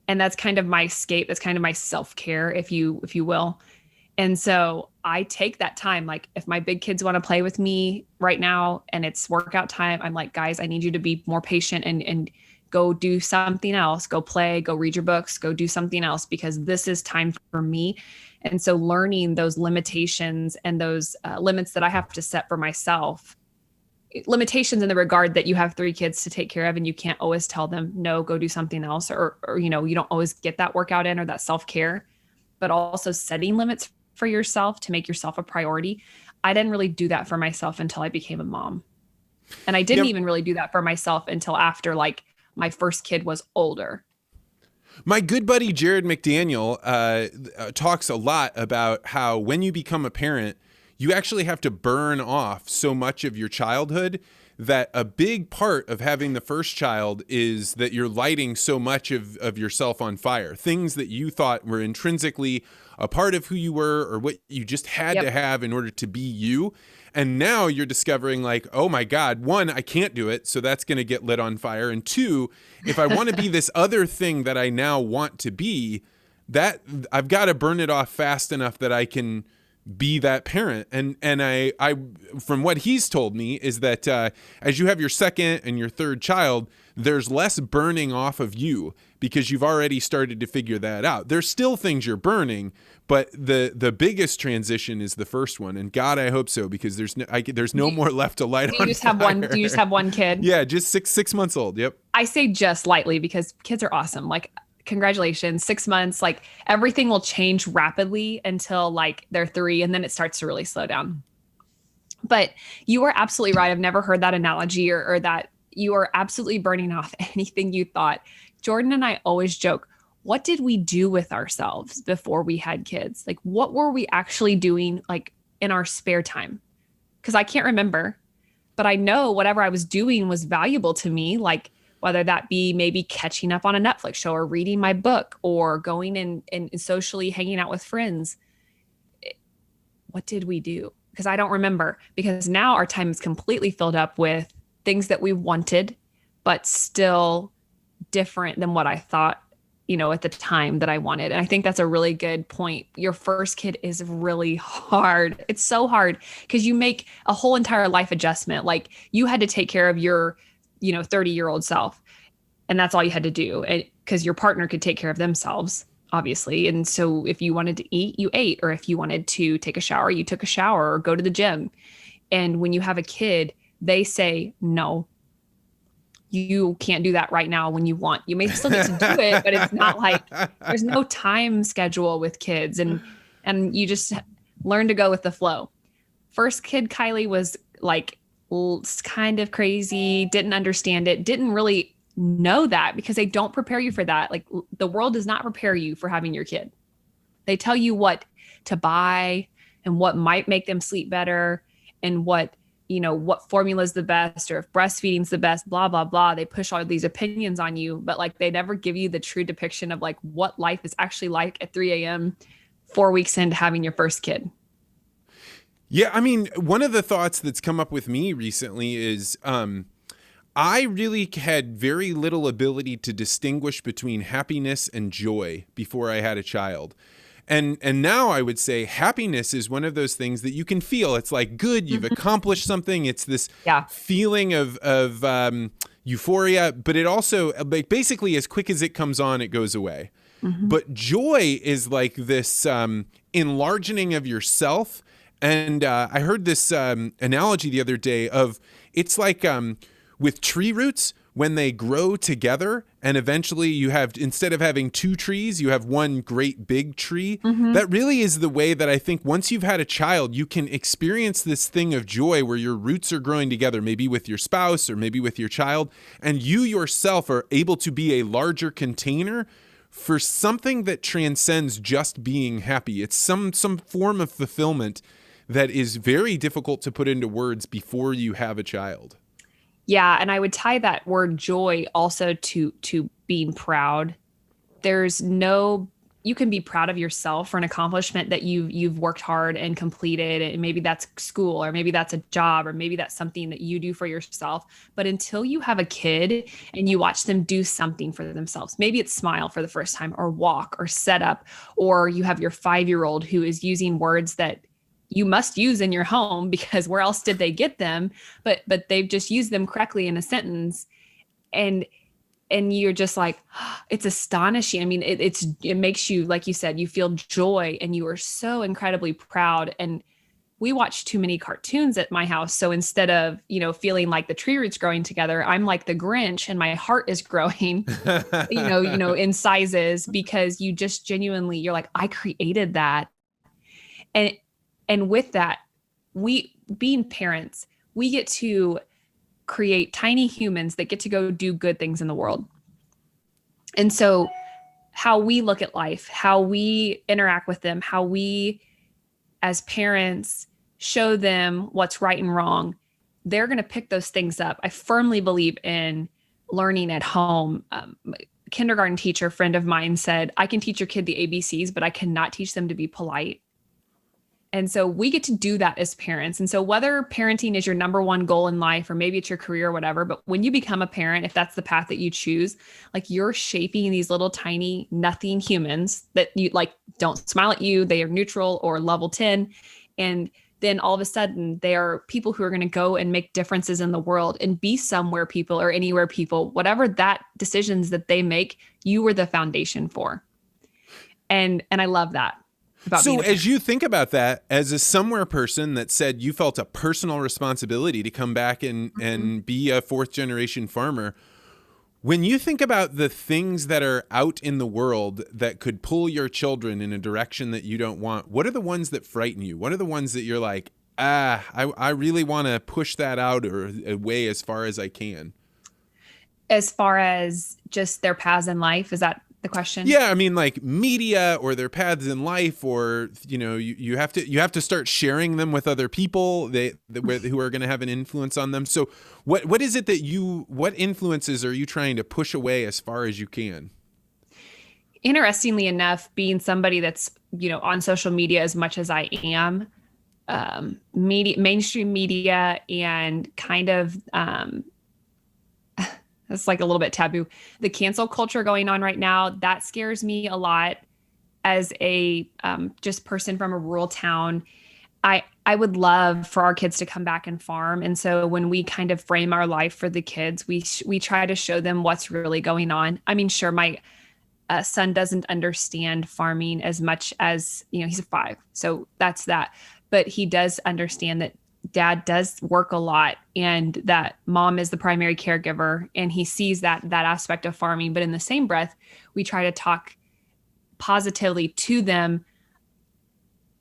and that's kind of my escape. That's kind of my self-care, if you will. And so I take that time. Like if my big kids want to play with me right now and it's workout time, I'm like, guys, I need you to be more patient and go do something else, go play, go read your books, go do something else, because this is time for me. And so learning those limitations and those limits that I have to set for myself, limitations in the regard that you have 3 kids to take care of and you can't always tell them, no, go do something else, or you don't always get that workout in or that self-care, but also setting limits for yourself to make yourself a priority. I didn't really do that for myself until I became a mom. And I didn't even really do that for myself until after like my first kid was older. My good buddy Jared McDaniel talks a lot about how when you become a parent, you actually have to burn off so much of your childhood, that a big part of having the first child is that you're lighting so much of yourself on fire. Things that you thought were intrinsically a part of who you were or what you just had to have in order to be you. And now you're discovering like, oh my God, 1, I can't do it, so that's going to get lit on fire. And 2, if I want to be this other thing that I now want to be, that I've got to burn it off fast enough that I can be that parent. And I from what he's told me is that as you have your second and your third child, there's less burning off of you because you've already started to figure that out. There's still things you're burning, but the biggest transition is the first one. And God, I hope so, because there's no more left to light on fire. Do you just have one kid? Yeah, just six months old. Yep. I say just lightly because kids are awesome. Like, congratulations, 6 months, like everything will change rapidly until like they're 3, and then it starts to really slow down. But you are absolutely right. I've never heard that analogy or that you are absolutely burning off anything you thought. Jordan and I always joke, what did we do with ourselves before we had kids? Like, what were we actually doing like in our spare time? Because I can't remember, but I know whatever I was doing was valuable to me. Like, whether that be maybe catching up on a Netflix show or reading my book or going and socially hanging out with friends. What did we do? Because I don't remember, because now our time is completely filled up with things that we wanted, but still different than what I thought, at the time that I wanted. And I think that's a really good point. Your first kid is really hard. It's so hard because you make a whole entire life adjustment. Like you had to take care of your 30-year-old self. And that's all you had to do. Because your partner could take care of themselves, obviously. And so if you wanted to eat, you ate. Or if you wanted to take a shower, you took a shower or go to the gym. And when you have a kid, they say, no, you can't do that right now when you want. You may still get to do it, but it's not like there's no time schedule with kids. And you just learn to go with the flow. First kid, Kylie, was like, kind of crazy, didn't understand it, didn't really know that because they don't prepare you for that. Like the world does not prepare you for having your kid. They tell you what to buy and what might make them sleep better and what formula is the best or if breastfeeding's the best, blah, blah, blah. They push all these opinions on you, but like they never give you the true depiction of like what life is actually like at 3 a.m. 4 weeks into having your first kid. Yeah, I mean, one of the thoughts that's come up with me recently is I really had very little ability to distinguish between happiness and joy before I had a child. And now I would say happiness is one of those things that you can feel. It's like good, you've accomplished something. It's this feeling of euphoria, but it also, like basically as quick as it comes on, it goes away. But joy is like this enlarging of yourself. And I heard this analogy the other day of it's like with tree roots, when they grow together and eventually you have, instead of having 2 trees, you have one great big tree. That really is the way that I think once you've had a child, you can experience this thing of joy where your roots are growing together, maybe with your spouse or maybe with your child. And you yourself are able to be a larger container for something that transcends just being happy. It's some form of fulfillment that is very difficult to put into words before you have a child. Yeah, and I would tie that word joy also to being proud. There's no you can be proud of yourself for an accomplishment that you've worked hard and completed, and maybe that's school, or maybe that's a job, or maybe that's something that you do for yourself. But until you have a kid and you watch them do something for themselves, maybe it's smile for the first time, or walk, or set up, or you have your 5-year-old who is using words that you must use in your home because where else did they get them, but they've just used them correctly in a sentence, and you're just like, oh, it's astonishing. I mean, it makes you, like you said, you feel joy, and you are so incredibly proud. And we watch too many cartoons at my house. So instead of, feeling like the tree roots growing together, I'm like the Grinch, and my heart is growing, in sizes, because you just genuinely, you're like, I created that. And with that, we, being parents, we get to create tiny humans that get to go do good things in the world. And so how we look at life, how we interact with them, how we as parents show them what's right and wrong, they're going to pick those things up. I firmly believe in learning at home. A kindergarten teacher friend of mine said, I can teach your kid the ABCs, but I cannot teach them to be polite. And so we get to do that as parents. And so whether parenting is your number one goal in life, or maybe it's your career or whatever, but when you become a parent, if that's the path that you choose, like, you're shaping these little tiny nothing humans that you like don't smile at you. They are neutral or level 10. And then all of a sudden they are people who are going to go and make differences in the world and be somewhere people or anywhere people, whatever that decisions that they make, you were the foundation for. And I love that. So as you think about that, as a somewhere person that said you felt a personal responsibility to come back and be a 4th generation farmer, when you think about the things that are out in the world that could pull your children in a direction that you don't want, what are the ones that frighten you? What are the ones that you're like, I really want to push that out or away as far as I can? As far as just their paths in life, is that the question? Yeah, I mean, like media or their paths in life, or you have to start sharing them with other people who are going to have an influence on them. So what is it that what influences are you trying to push away as far as you can? Interestingly enough, being somebody that's on social media as much as I am, mainstream media, and kind of it's like a little bit taboo, the cancel culture going on right now, that scares me a lot as a just person from a rural town. I would love for our kids to come back and farm. And so when we kind of frame our life for the kids, we try to show them what's really going on. I mean, sure, my son doesn't understand farming as much as, he's 5. So that's that. But he does understand that dad does work a lot, and that mom is the primary caregiver, and he sees that aspect of farming. But in the same breath, we try to talk positively to them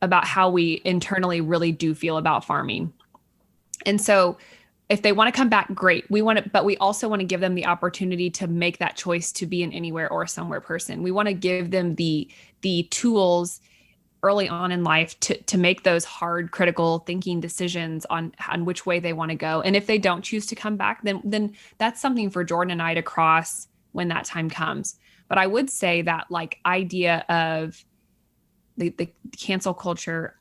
about how we internally really do feel about farming. And so if they want to come back, great. But we also want to give them the opportunity to make that choice to be an anywhere or somewhere person. We want to give them the tools early on in life to make those hard, critical thinking decisions on which way they want to go. And if they don't choose to come back, then that's something for Jordan and I to cross when that time comes. But I would say that idea of the cancel culture,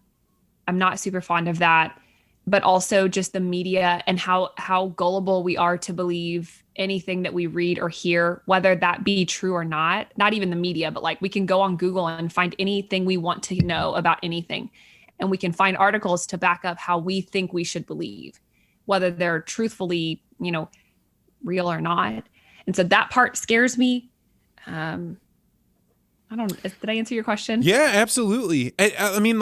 I'm not super fond of that, but also just the media and how gullible we are to believe anything that we read or hear, whether that be true or not even the media, but we can go on Google and find anything we want to know about anything. And we can find articles to back up how we think we should believe, whether they're truthfully, real or not. And so that part scares me. Did I answer your question? Yeah, absolutely. I mean,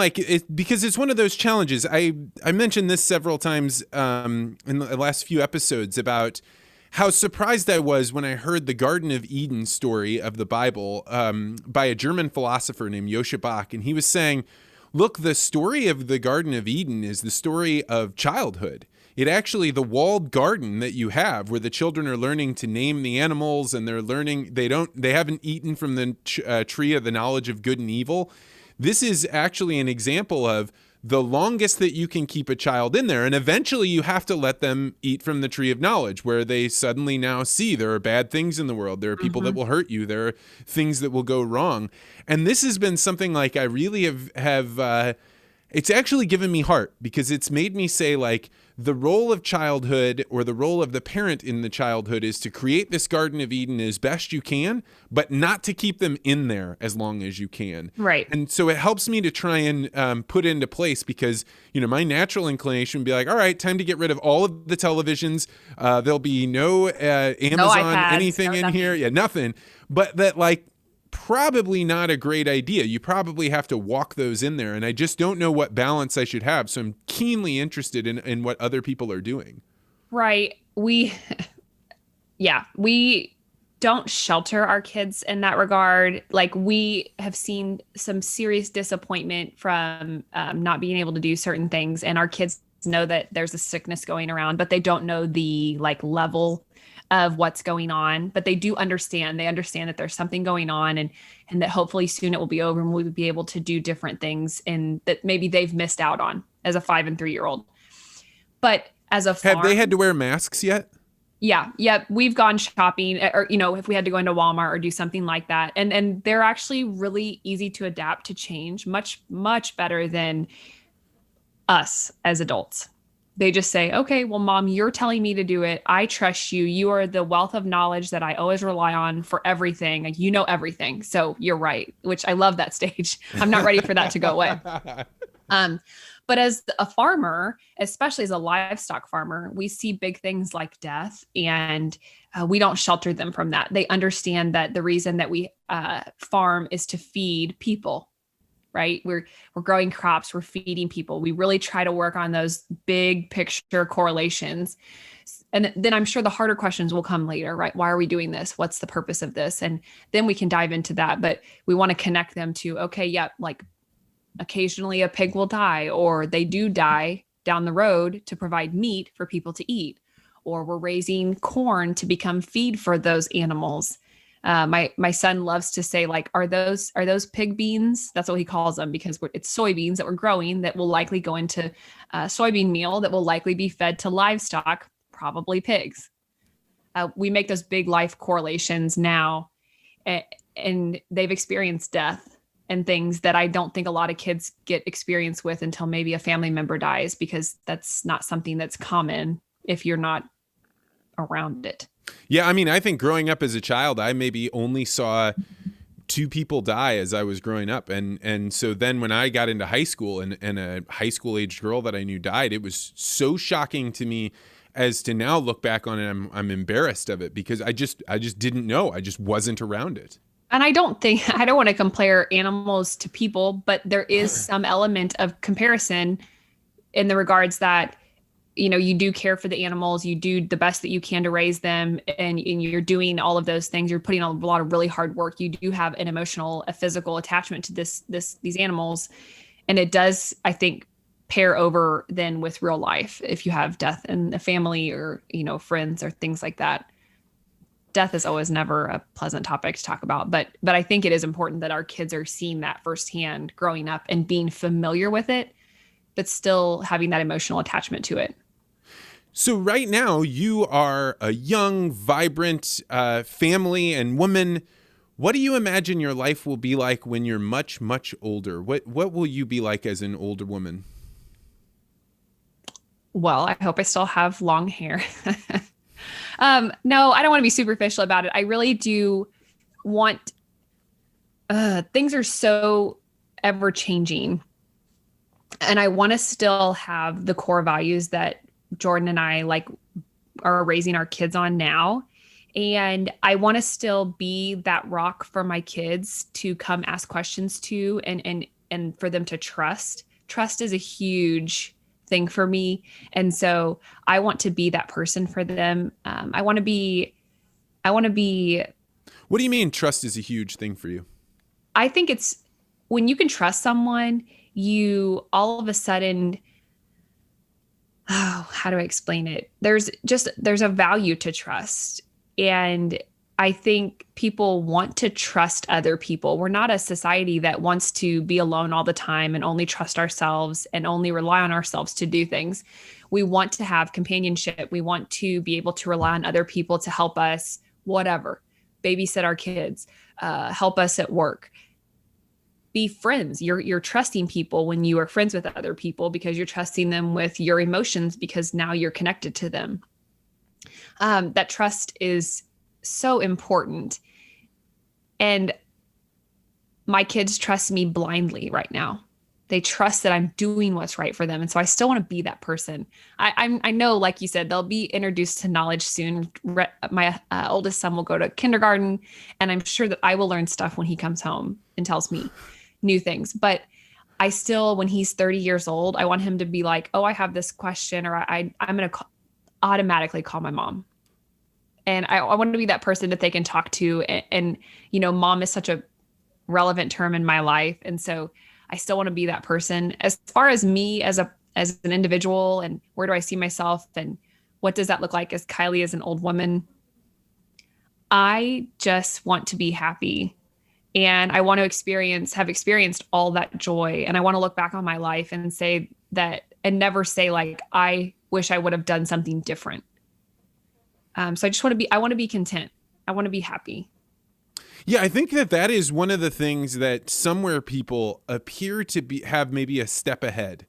because it's one of those challenges. I mentioned this several times in the last few episodes about how surprised I was when I heard the Garden of Eden story of the Bible by a German philosopher named Joscha Bach. And he was saying, look, the story of the Garden of Eden is the story of childhood. It actually, the walled garden that you have where the children are learning to name the animals, and they're learning, they haven't eaten from the tree of the knowledge of good and evil. This is actually an example of the longest that you can keep a child in there. And eventually you have to let them eat from the tree of knowledge, where they suddenly now see there are bad things in the world. There are people that will hurt you. There are things that will go wrong. And this has been something like I really have it's actually given me heart, because it's made me say, like, the role of childhood, or the role of the parent in the childhood, is to create this Garden of Eden as best you can, but not to keep them in there as long as you can. Right. And so it helps me to try and put into place, because, my natural inclination would be like, all right, time to get rid of all of the televisions. There'll be no Amazon, no iPads, anything in nothing. here. Yeah, nothing. But that, like, probably not a great idea. You probably have to walk those in there. And I just don't know what balance I should have. So I'm keenly interested in what other people are doing. Right. We don't shelter our kids in that regard. Like, we have seen some serious disappointment from not being able to do certain things. And our kids know that there's a sickness going around, but they don't know the level of what's going on, but they do understand. They understand that there's something going on, and that hopefully soon it will be over and we'll be able to do different things, and that maybe they've missed out on as a 5 and 3-year-old. But as a farm, have they had to wear masks yet? Yeah. We've gone shopping, or, if we had to go into Walmart or do something like that. And they're actually really easy to adapt to change, much, much better than us as adults. They just say, okay, well, Mom, you're telling me to do it. I trust you. You are the wealth of knowledge that I always rely on for everything. Like, you know everything. So you're right, which I love that stage. I'm not ready for that to go away. But as a farmer, especially as a livestock farmer, we see big things like death, and we don't shelter them from that. They understand that the reason that we farm is to feed people. Right? We're growing crops, we're feeding people. We really try to work on those big picture correlations. And then I'm sure the harder questions will come later, right? Why are we doing this? What's the purpose of this? And then we can dive into that. But we want to connect them to, okay, yeah, like occasionally a pig will die, or they do die down the road to provide meat for people to eat, or we're raising corn to become feed for those animals. My son loves to say, like, are those pig beans? That's what he calls them, because it's soybeans that we're growing that will likely go into soybean meal that will likely be fed to livestock, probably pigs. We make those big life correlations now, and they've experienced death and things that I don't think a lot of kids get experience with until maybe a family member dies, because that's not something that's common if you're not around it. Yeah, I mean, I think growing up as a child, I maybe only saw 2 people die as I was growing up. And so then when I got into high school and a high school aged girl that I knew died, it was so shocking to me, as to now look back on it, I'm embarrassed of it, because I just didn't know. I just wasn't around it. And I don't want to compare animals to people, but there is some element of comparison in the regards that, you do care for the animals, you do the best that you can to raise them, and you're doing all of those things. You're putting a lot of really hard work. You do have an emotional, a physical attachment to these animals. And it does, I think, pair over then with real life. If you have death in the family, or, friends or things like that. Death is always never a pleasant topic to talk about, but I think it is important that our kids are seeing that firsthand growing up and being familiar with it, but still having that emotional attachment to it. So right now you are a young, vibrant family and woman. What do you imagine your life will be like when you're much, much older? What will you be like as an older woman? Well, I hope I still have long hair. No, I don't want to be superficial about it. I really do want, things are so ever changing, and I want to still have the core values that Jordan and I are raising our kids on now. And I want to still be that rock for my kids to come ask questions to, and for them to trust. Trust is a huge thing for me. And so I want to be that person for them. I want to be. What do you mean trust is a huge thing for you? I think it's when you can trust someone, you all of a sudden, how do I explain it? There's a value to trust. And I think people want to trust other people. We're not a society that wants to be alone all the time and only trust ourselves and only rely on ourselves to do things. We want to have companionship. We want to be able to rely on other people to help us, whatever, babysit our kids, help us at work. Be friends. You're trusting people when you are friends with other people because you're trusting them with your emotions because now you're connected to them. That trust is so important. And my kids trust me blindly right now. They trust that I'm doing what's right for them. And so I still want to be that person. I know, like you said, they'll be introduced to knowledge soon. My oldest son will go to kindergarten, and I'm sure that I will learn stuff when he comes home and tells me new things. But I still, when he's 30 years old, I want him to be like, oh, I have this question, or I'm going to automatically call my mom. And I want to be that person that they can talk to. And, you know, mom is such a relevant term in my life. And so I still want to be that person. As far as me as an individual and where do I see myself and what does that look like as Kylie as an old woman? I just want to be happy. And I want to have experienced all that joy. And I want to look back on my life and say that, and never say like, I wish I would have done something different. So I want to be content. I want to be happy. Yeah, I think that is one of the things that somewhere people appear to have maybe a step ahead,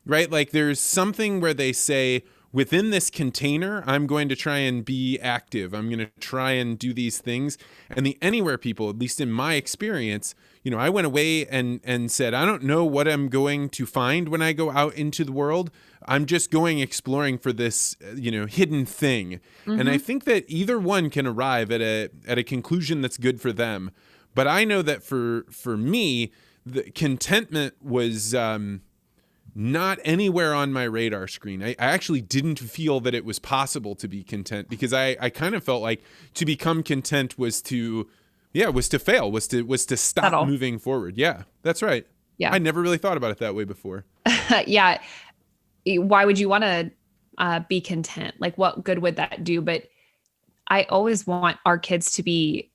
right? Like there's something where they say, within this container, I'm going to try and be active. I'm going to try and do these things. And the anywhere people, at least in my experience, you know, I went away and said, I don't know what I'm going to find when I go out into the world. I'm just going exploring for this, you know, hidden thing. Mm-hmm. And I think that either one can arrive at a conclusion that's good for them. But I know that for me, the contentment was not anywhere on my radar screen. I actually didn't feel that it was possible to be content because I kind of felt like to become content was to fail, was to stop Settle. Moving forward. Yeah, that's right. Yeah. I never really thought about it that way before. Yeah. Why would you want to be content? Like what good would that do? But I always want our kids to be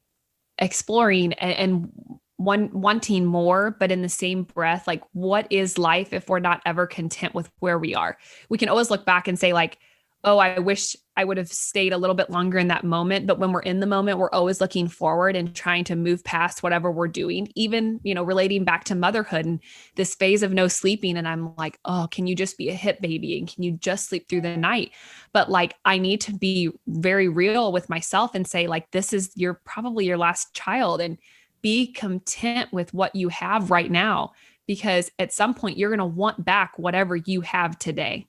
exploring and wanting more, but in the same breath, like what is life if we're not ever content with where we are? We can always look back and say like, oh, I wish I would have stayed a little bit longer in that moment. But when we're in the moment, we're always looking forward and trying to move past whatever we're doing, even, you know, relating back to motherhood and this phase of no sleeping. And I'm like, oh, can you just be a hip baby? And can you just sleep through the night? But like, I need to be very real with myself and say like, this is probably your last child, and be content with what you have right now, because at some point you're going to want back whatever you have today.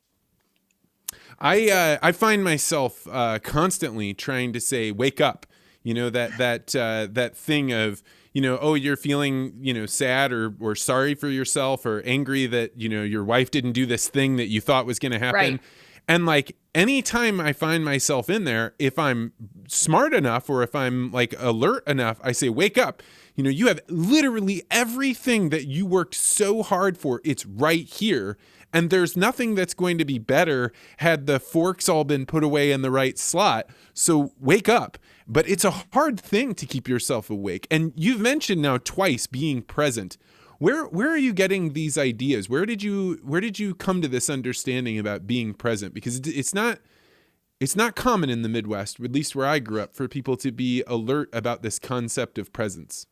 I find myself constantly trying to say, wake up, you know, that thing of, you know, oh, you're feeling, you know, sad or sorry for yourself or angry that, you know, your wife didn't do this thing that you thought was going to happen. Right. And like anytime I find myself in there, if I'm smart enough or if I'm like alert enough, I say, wake up. You know, you have literally everything that you worked so hard for. It's right here. And there's nothing that's going to be better had the forks all been put away in the right slot. So wake up. But it's a hard thing to keep yourself awake. And you've mentioned now twice being present. Where are you getting these ideas? Where did you come to this understanding about being present? Because it's not common in the Midwest, at least where I grew up, for people to be alert about this concept of presence.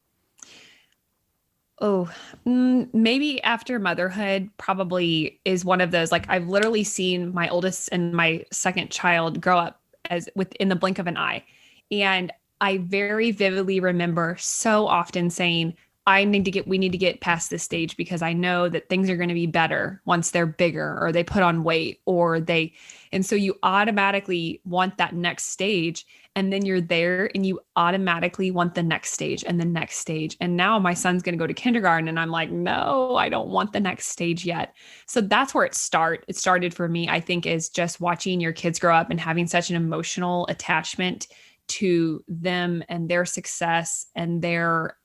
Oh, maybe after motherhood probably is one of those. Like I've literally seen my oldest and my second child grow up as within the blink of an eye. And I very vividly remember so often saying, we need to get past this stage because I know that things are going to be better once they're bigger or they put on weight and so you automatically want that next stage, and then you're there and you automatically want the next stage and the next stage. And now my son's going to go to kindergarten and I'm like, no, I don't want the next stage yet. So that's where it started for me, I think, is just watching your kids grow up and having such an emotional attachment to them and their success and their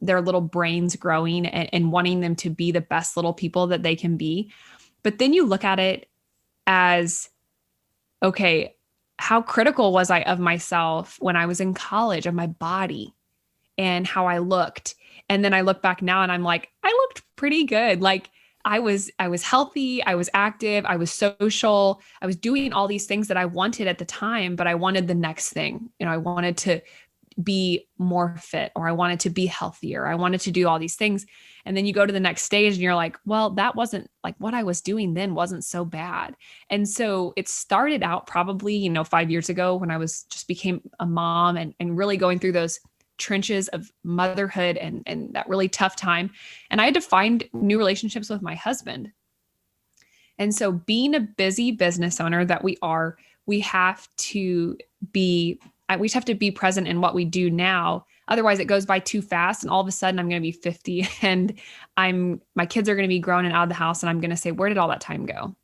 little brains growing and wanting them to be the best little people that they can be. But then you look at it as, okay, how critical was I of myself when I was in college, of my body and how I looked. And then I look back now and I'm like, I looked pretty good. Like I was healthy, I was active, I was social, I was doing all these things that I wanted at the time, but I wanted the next thing. I wanted to be more fit, or I wanted to be healthier. I wanted to do all these things. And then you go to the next stage and you're like, well, that wasn't like what I was doing then wasn't so bad. And so it started out probably, 5 years ago when I was just became a mom and really going through those trenches of motherhood and that really tough time. And I had to find new relationships with my husband. And so being a busy business owner that we have to be present in what we do now. Otherwise it goes by too fast. And all of a sudden I'm going to be 50 and my kids are going to be grown and out of the house. And I'm going to say, where did all that time go?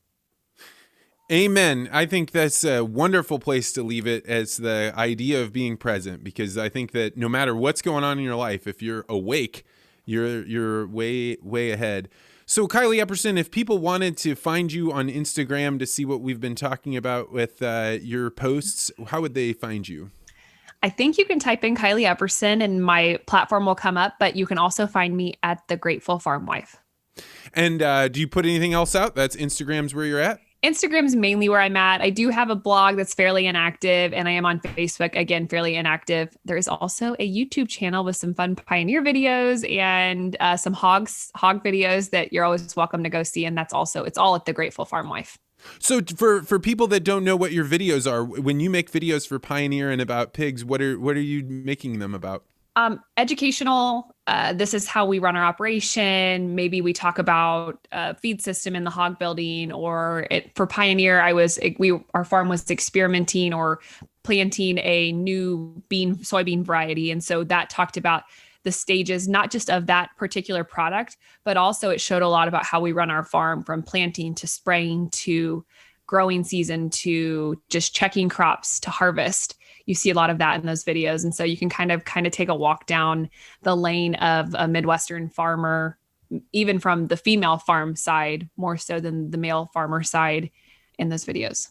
Amen. I think that's a wonderful place to leave it, as the idea of being present, because I think that no matter what's going on in your life, if you're awake, you're way ahead. So Kylie Epperson, if people wanted to find you on Instagram to see what we've been talking about with your posts, how would they find you? I think you can type in Kylie Epperson and my platform will come up, but you can also find me at The Grateful Farm Wife. And do you put anything else out? That's Instagram's where you're at? Instagram's mainly where I'm at. I do have a blog that's fairly inactive, and I am on Facebook, again, fairly inactive. There is also a YouTube channel with some fun Pioneer videos and some hog videos that you're always welcome to go see. And it's all at The Grateful Farm Wife. So for people that don't know what your videos are, when you make videos for Pioneer and about pigs, what are you making them about? Educational. This is how we run our operation. Maybe we talk about feed system in the hog building, or for Pioneer, our farm was experimenting or planting a new soybean variety. And so that talked about the stages, not just of that particular product, but also it showed a lot about how we run our farm, from planting to spraying to growing season to just checking crops to harvest. You see a lot of that in those videos. And so you can kind of take a walk down the lane of a Midwestern farmer, even from the female farm side, more so than the male farmer side in those videos.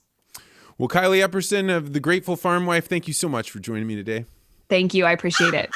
Well, Kylie Epperson of The Grateful Farm Wife, thank you so much for joining me today. Thank you. I appreciate it.